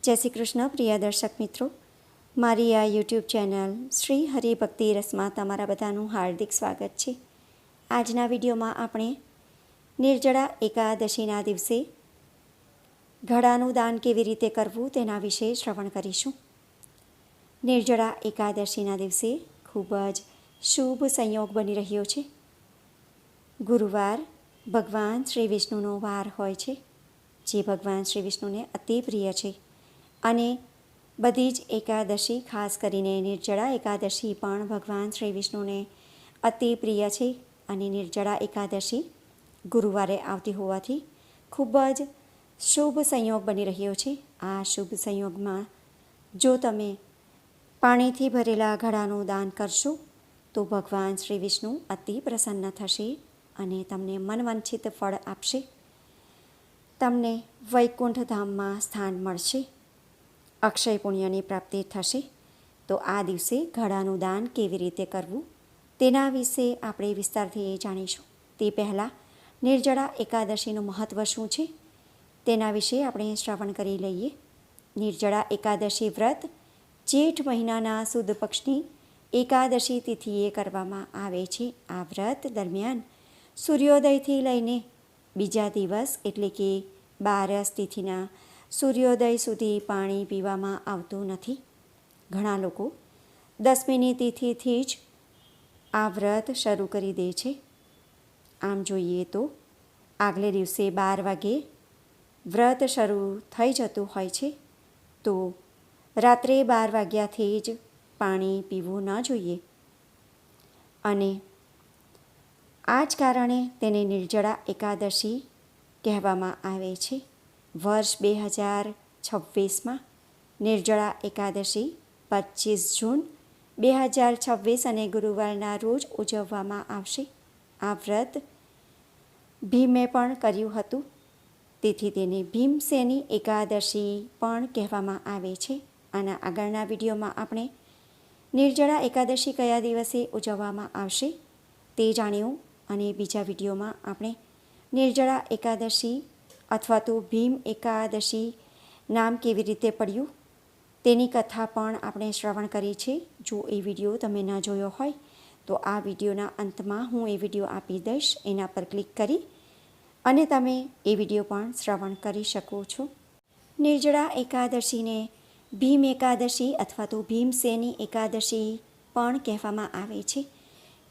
જય શ્રી કૃષ્ણ પ્રિય દર્શક મિત્રો, મારી આ યુટ્યુબ ચેનલ શ્રી હરિભક્તિ રસમાં તમારા બધાનું હાર્દિક સ્વાગત છે. આજના વિડીયોમાં આપણે નિર્જળા એકાદશીના દિવસે ઘડાનું દાન કેવી રીતે કરવું તેના વિશે શ્રવણ કરીશું. નિર્જળા એકાદશીના દિવસે ખૂબ જ શુભ સંયોગ બની રહ્યો છે. ગુરુવાર ભગવાન શ્રી વિષ્ણુનો વાર હોય છે, જે ભગવાન શ્રી વિષ્ણુને અતિ પ્રિય છે. અને બધી જ એકાદશી, ખાસ કરીને નિર્જળા એકાદશી પણ ભગવાન શ્રી વિષ્ણુને અતિ પ્રિય છે. અને નિર્જળા એકાદશી ગુરુવારે આવતી હોવાથી ખૂબ જ શુભ સંયોગ બની રહ્યો છે. આ શુભ સંયોગમાં જો તમે પાણીથી ભરેલા ઘડાનું દાન કરશો તો ભગવાન શ્રી વિષ્ણુ અતિ પ્રસન્ન થશે અને તમને મનવાંછિત ફળ આપશે. તમને વૈકુંઠ ધામમાં સ્થાન મળશે, અક્ષય પુણ્યની પ્રાપ્તિ થશે. તો આ દિવસે ઘડાનું દાન કેવી રીતે કરવું તેના વિશે આપણે વિસ્તારથી જાણીશું. તે પહેલાં નિર્જળા એકાદશીનું મહત્ત્વ શું છે તેના વિશે આપણે શ્રવણ કરી લઈએ. નિર્જળા એકાદશી વ્રત જેઠ મહિનાના સુદ પક્ષની એકાદશી તિથિએ કરવામાં આવે છે. આ વ્રત દરમિયાન સૂર્યોદયથી લઈને બીજા દિવસ એટલે કે 12 તિથિના સૂર્યોદય સુધી પાણી પીવામાં આવતું નથી. ઘણા લોકો 10મીની તિથિથી જ આ વ્રત શરૂ કરી દે છે. આમ જોઈએ તો આગલે દિવસે 12 વાગે વ્રત શરૂ થઈ જતું હોય છે, તો રાત્રે 12 વાગ્યાથી જ પાણી પીવું ન જોઈએ. અને આ જ કારણે તેને નિર્જળા એકાદશી કહેવામાં આવે છે. વર્ષ 2026માં નિર્જળા એકાદશી 25 જૂન 2026 અને ગુરુવારના રોજ ઉજવવામાં આવશે. આ વ્રત ભીમે પણ કર્યું હતું, તેથી તેને ભીમસેની એકાદશી પણ કહેવામાં આવે છે. આના આગળના વિડીયોમાં આપણે નિર્જળા એકાદશી કયા દિવસે ઉજવવામાં આવશે તે જાણ્યું. અને બીજા વિડીયોમાં આપણે નિર્જળા એકાદશી અથવા તો ભીમ એકાદશી નામ કેવી રીતે પડ્યું તેની કથા પણ આપણે શ્રવણ કરી છે. જો એ વિડીયો તમે ન જોયો હોય તો આ વિડીયોના અંતમાં હું એ વિડીયો આપી દઈશ, એના પર ક્લિક કરી અને તમે એ વિડીયો પણ શ્રવણ કરી શકો છો. નિર્જળા એકાદશીને ભીમ એકાદશી અથવા તો ભીમસેની એકાદશી પણ કહેવામાં આવે છે,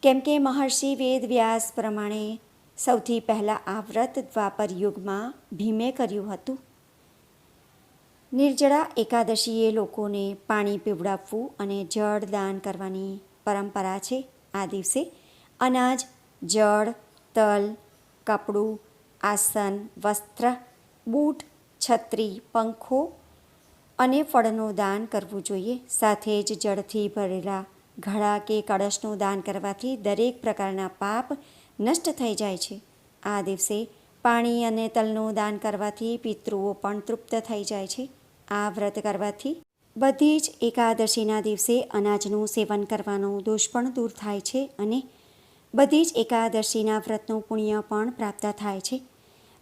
કેમ કે મહર્ષિ વેદ વ્યાસ પ્રમાણે સૌથી પહેલાં આ વ્રત દ્વાપર યુગમાં ભીમે કર્યું હતું. નિર્જળા એકાદશીએ લોકોને પાણી પીવડાવવું અને જળ દાન કરવાની પરંપરા છે. આ દિવસે અનાજ, જળ, તલ, કપડું, આસન, વસ્ત્ર, બૂટ, છત્રી, પંખો અને ફળનું દાન કરવું જોઈએ. સાથે જ જળથી ભરેલા ઘડા કે કળશનું દાન કરવાથી દરેક પ્રકારના પાપ નષ્ટ થઈ જાય છે. આ દિવસે પાણી અને તલનું દાન કરવાથી પિતૃઓ પણ તૃપ્ત થઈ જાય છે. આ વ્રત કરવાથી બધી જ એકાદશીના દિવસે અનાજનું સેવન કરવાનો દોષ પણ દૂર થાય છે અને બધી જ એકાદશીના વ્રતનું પુણ્ય પણ પ્રાપ્ત થાય છે.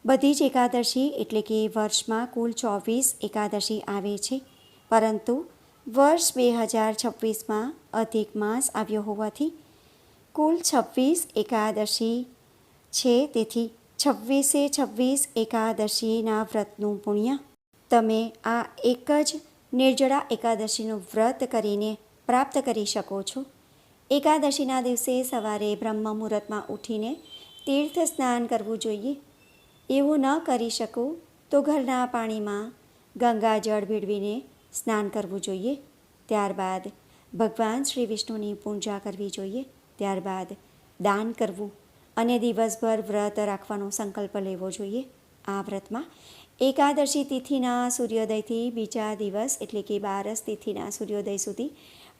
બધી જ એકાદશી એટલે કે વર્ષમાં કુલ 24 એકાદશી આવે છે, પરંતુ વર્ષ 2026માં અધિક માસ આવ્યો હોવાથી કુલ 26 એકાદશી છે. તેથી 26 એકાદશીના વ્રતનું પુણ્ય તમે આ એક જ નિર્જળા એકાદશીનું વ્રત કરીને પ્રાપ્ત કરી શકો છો. એકાદશીના દિવસે સવારે બ્રહ્મ મુહૂર્તમાં ઉઠીને તીર્થ સ્નાન કરવું જોઈએ. એવું ન કરી શકો તો ઘરના પાણીમાં ગંગાજળ ભેળવીને સ્નાન કરવું જોઈએ. ત્યારબાદ ભગવાન શ્રી વિષ્ણુની પૂજા કરવી જોઈએ. ત્યારબાદ દાન કરવું અને દિવસભર વ્રત રાખવાનો સંકલ્પ લેવો જોઈએ. આ વ્રતમાં એકાદશી તિથિના સૂર્યોદયથી બીજા દિવસ એટલે કે 12 તિથિના સૂર્યોદય સુધી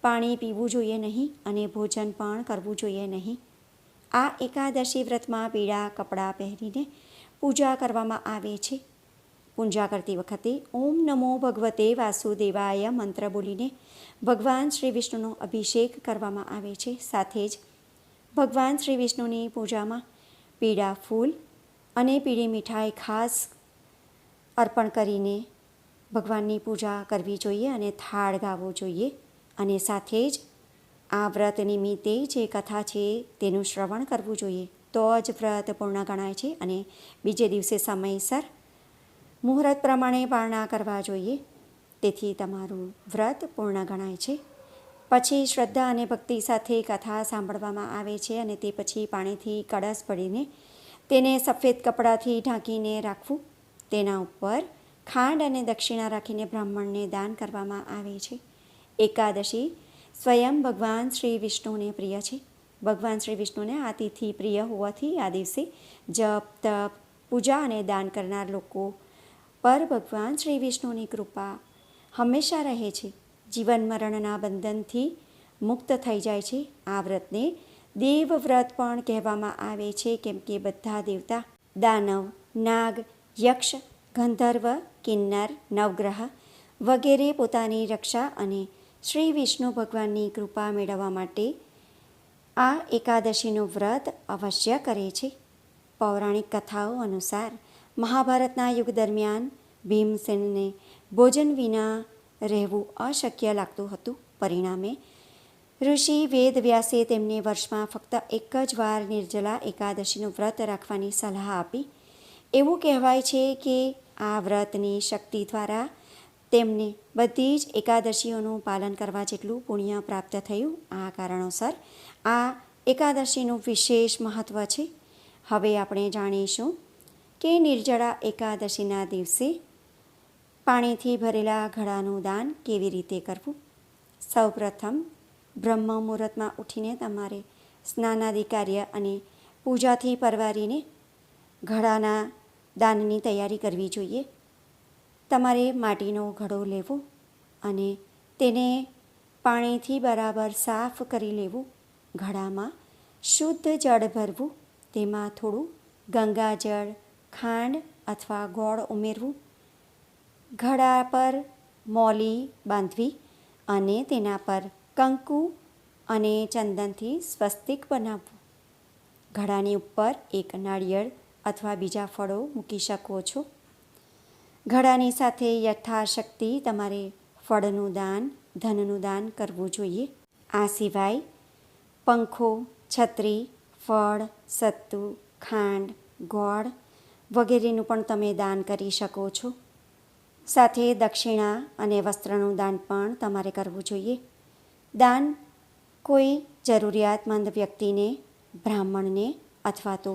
પાણી પીવું જોઈએ નહીં અને ભોજન પણ કરવું જોઈએ નહીં. આ એકાદશી વ્રતમાં પીળા કપડાં પહેરીને પૂજા કરવામાં આવે છે. પૂજા કરતી વખતે ઓમ નમો ભગવતે વાસુદેવાય મંત્ર બોલીને ભગવાન શ્રી વિષ્ણુનો અભિષેક કરવામાં આવે છે. સાથે જ ભગવાન શ્રી વિષ્ણુની પૂજામાં પીળા ફૂલ અને પીળી મીઠાઈ ખાસ અર્પણ કરીને ભગવાનની પૂજા કરવી જોઈએ અને થાળ ગાવો જોઈએ અને સાથે જ આ વ્રત નિમિત્તે જે કથા છે તેનું શ્રવણ કરવું જોઈએ, તો જ વ્રત પૂર્ણ ગણાય છે અને બીજે દિવસે સમયસર મુહૂર્ત પ્રમાણે પારણા કરવા જોઈએ, તેથી તમારું વ્રત પૂર્ણ ગણાય છે. પછી શ્રદ્ધા અને ભક્તિ સાથે કથા સાંભળવામાં આવે છે અને તે પછી પાણીથી કળશ ભરીને તેને સફેદ કપડાથી ઢાંકીને રાખવું. તેના ઉપર ખાંડ અને દક્ષિણા રાખીને બ્રાહ્મણને દાન કરવામાં આવે છે. એકાદશી સ્વયં ભગવાન શ્રી વિષ્ણુને પ્રિય છે. ભગવાન શ્રી વિષ્ણુને આ તિથિ પ્રિય હોવાથી આ દિવસે જપ, તપ, પૂજા અને દાન કરનાર લોકો પર ભગવાન શ્રી વિષ્ણુની કૃપા હંમેશા રહે છે. જીવન મરણના બંધનથી મુક્ત થઈ જાય છે. આ વ્રતને દેવ વ્રત પણ કહેવામાં આવે છે, કેમ કે બધા દેવતા, દાનવ, નાગ, યક્ષ, ગંધર્વ, કિન્નર, નવગ્રહ વગેરે પોતાની રક્ષા અને શ્રી વિષ્ણુ ભગવાનની કૃપા મેળવવા માટે આ એકાદશીનું વ્રત અવશ્ય કરે છે. પૌરાણિક કથાઓ અનુસાર મહાભારતના યુગ દરમિયાન ભીમસેનને ભોજન વિના રહેવું અશક્ય લાગતું હતું. પરિણામે ઋષિ વેદવ્યાસે તેમને વર્ષમાં ફક્ત એક જ વાર નિર્જલા એકાદશીનું વ્રત રાખવાની સલાહ આપી. એવું કહેવાય છે કે આ વ્રતની શક્તિ દ્વારા તેમને બધી જ એકાદશીઓનું પાલન કરવા જેટલું પુણ્ય પ્રાપ્ત થયું. આ કારણોસર આ એકાદશીનું વિશેષ મહત્ત્વ છે. હવે આપણે જાણીશું કે નિર્જળા એકાદશીના દિવસે પાણીથી ભરેલા ઘડાનું દાન કેવી રીતે કરવું. સૌપ્રથમ બ્રહ્મ મુહૂર્તમાં ઉઠીને તમારે સ્નાનાદિ કાર્ય અને પૂજાથી પરવારીને ઘડાના દાનની તૈયારી કરવી જોઈએ. તમારે માટીનો ઘડો લેવો અને તેને પાણીથી બરાબર સાફ કરી લેવું. ઘડામાં શુદ્ધ જળ ભરવું, તેમાં થોડું ગંગાજળ, ખાંડ અથવા ગોળ ઉમેરવું. ઘડા પર મોલી બાંધવી અને તેના પર કંકુ અને ચંદનથી સ્વસ્તિક બનાવવું. ઘડાની ઉપર એક નાળિયેર અથવા બીજા ફળો મૂકી શકો છો. ઘડાની સાથે યથાશક્તિ તમારે ફળનું દાન, ધનનું દાન કરવું જોઈએ. આ સિવાય પંખો, છત્રી, ફળ, સત્તુ, ખાંડ, ગોળ વગેરેનું પણ તમે દાન કરી શકો છો. સાથે દક્ષિણા અને વસ્ત્રનું દાન પણ તમારે કરવું જોઈએ. દાન કોઈ જરૂરિયાતમંદ વ્યક્તિને, બ્રાહ્મણને અથવા તો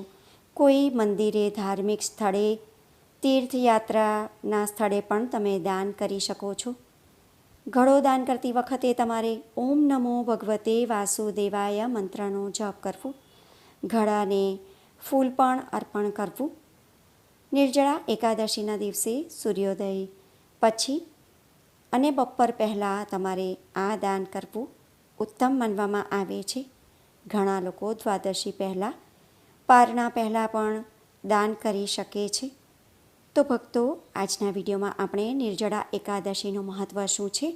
કોઈ મંદિરે, ધાર્મિક સ્થળે, તીર્થયાત્રાના સ્થળે પણ તમે દાન કરી શકો છો. ઘડો દાન કરતી વખતે તમારે ઓમ નમો ભગવતે વાસુદેવાય મંત્રનો જપ કરવો. ઘડાને ફૂલ પણ અર્પણ કરવું. નિર્જળા એકાદશીના દિવસે સૂર્યોદય પછી અને બપોર પહેલાં તમારે આ દાન કરવું ઉત્તમ માનવામાં આવે છે. ઘણા લોકો દ્વાદશી પહેલાં, પારણા પહેલાં પણ દાન કરી શકે છે. તો ભક્તો, આજના વિડીયોમાં આપણે નિર્જળા એકાદશીનું મહત્ત્વ શું છે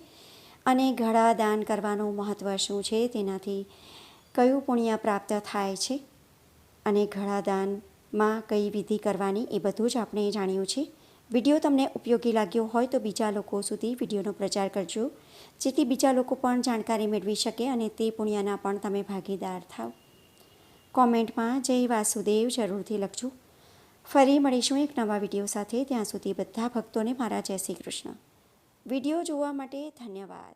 અને ઘડા દાન કરવાનું મહત્ત્વ શું છે, તેનાથી કયું પુણ્ય પ્રાપ્ત થાય છે અને ઘડા દાનમાં કઈ વિધિ કરવાની, એ બધું જ આપણે જાણ્યું છે. વિડીયો તમને ઉપયોગી લાગ્યો હોય તો બીજા લોકો સુધી વિડીયોનો પ્રચાર કરજો, જેથી બીજા લોકો પણ જાણકારી મેળવી શકે અને તે પુણ્યના પણ તમે ભાગીદાર થાવ. કોમેન્ટમાં જય વાસુદેવ જરૂરથી લખજો. ફરી મળીશું એક નવા વિડીયો સાથે. ત્યાં સુધી બધા ભક્તોને મારા જય શ્રી કૃષ્ણ. વિડીયો જોવા માટે ધન્યવાદ.